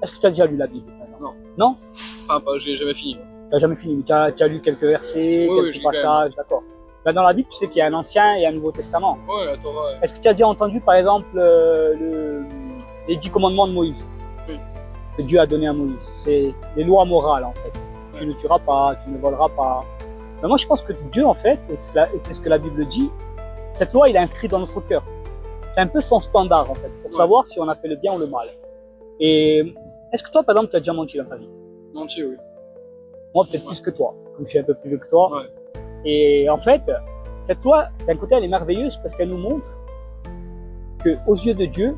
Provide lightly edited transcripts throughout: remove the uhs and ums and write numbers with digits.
Est-ce que tu as déjà lu la Bible? Non. Non? Enfin, j'ai jamais fini. Tu n'as jamais fini, mais tu as lu quelques versets, Oui, quelques passages, d'accord. Là, dans la Bible, tu sais qu'il y a un Ancien et un Nouveau Testament. Ouais, la Torah. Ouais. Est-ce que tu as déjà entendu, par exemple, les 10 commandements de Moïse? Oui. Que Dieu a donné à Moïse. C'est les lois morales, en fait. Ouais. Tu ne tueras pas, tu ne voleras pas. Mais moi, je pense que Dieu, en fait, et c'est ce que la Bible dit, cette loi, il a inscrit dans notre cœur. C'est un peu son standard, en fait, pour savoir si on a fait le bien ou le mal. Et est-ce que toi, par exemple, tu as déjà menti dans ta vie? Menti, oui. Moi, peut-être plus que toi, comme je suis un peu plus vieux que toi. Ouais. Et en fait, cette loi, d'un côté, elle est merveilleuse parce qu'elle nous montre qu'aux yeux de Dieu,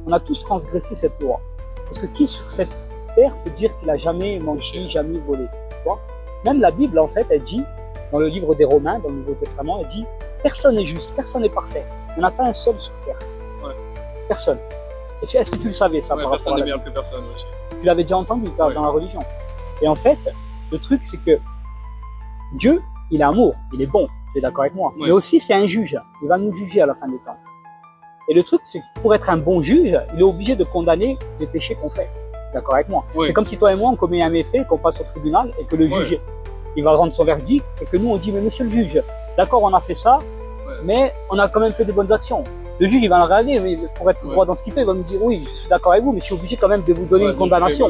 on a tous transgressé cette loi. Parce que qui sur cette terre peut dire qu'il a jamais menti, jamais volé, tu vois? Même la Bible, en fait, elle dit, dans le livre des Romains, dans le Nouveau Testament, elle dit « Personne n'est juste, personne n'est parfait. Il n'y en a pas un seul sur terre. Ouais. Personne. » Est-ce que tu le savais, ça, ouais, par rapport à la Bible? Personne n'est meilleur que personne aussi. Tu l'avais déjà entendu, dans la religion. Et en fait, le truc, c'est que Dieu, il est amour, il est bon, tu es d'accord avec moi. Mais aussi, c'est un juge. Il va nous juger à la fin des temps. Et le truc, c'est que pour être un bon juge, il est obligé de condamner les péchés qu'on fait. D'accord avec moi. C'est comme si toi et moi, on commet un méfait, qu'on passe au tribunal et que le juge, il va rendre son verdict et que nous, on dit, mais monsieur le juge, d'accord, on a fait ça, mais on a quand même fait de bonnes actions. Le juge, il va le regarder, mais pour être droit dans ce qu'il fait, il va me dire, oui, je suis d'accord avec vous, mais je suis obligé quand même de vous donner une condamnation.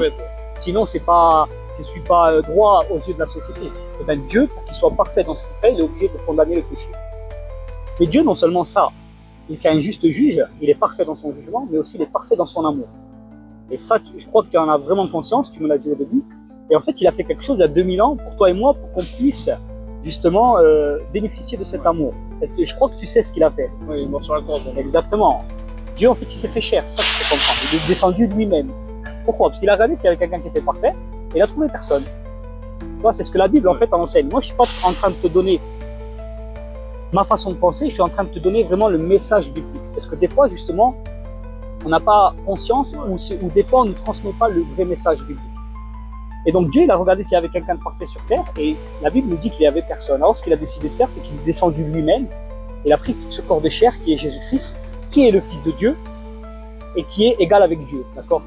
Sinon, je ne suis pas droit aux yeux de la société. Et bien Dieu, pour qu'il soit parfait dans ce qu'il fait, il est obligé de condamner le péché. Mais Dieu, non seulement ça, c'est un juste juge, il est parfait dans son jugement, mais aussi il est parfait dans son amour. Et ça, je crois que tu en as vraiment conscience, tu me l'as dit au début. Et en fait, il a fait quelque chose il y a 2000 ans pour toi et moi, pour qu'on puisse justement bénéficier de cet amour. Et je crois que tu sais ce qu'il a fait. Oui, il est mort sur la croix. Exactement. Dieu, en fait, il s'est fait chair, ça tu peux comprendre. Il est descendu de lui-même. Pourquoi? Parce qu'il a regardé s'il y avait quelqu'un qui était parfait, et il a trouvé personne. Tu vois, c'est ce que la Bible, en fait, enseigne. Moi, je suis pas en train de te donner ma façon de penser, je suis en train de te donner vraiment le message biblique. Parce que des fois, justement, on n'a pas conscience, ou des fois, on ne transmet pas le vrai message biblique. Et donc, Dieu, il a regardé s'il y avait quelqu'un de parfait sur terre, et la Bible nous dit qu'il n'y avait personne. Alors, ce qu'il a décidé de faire, c'est qu'il est descendu lui-même, il a pris ce corps de chair qui est Jésus-Christ, qui est le Fils de Dieu, et qui est égal avec Dieu, d'accord?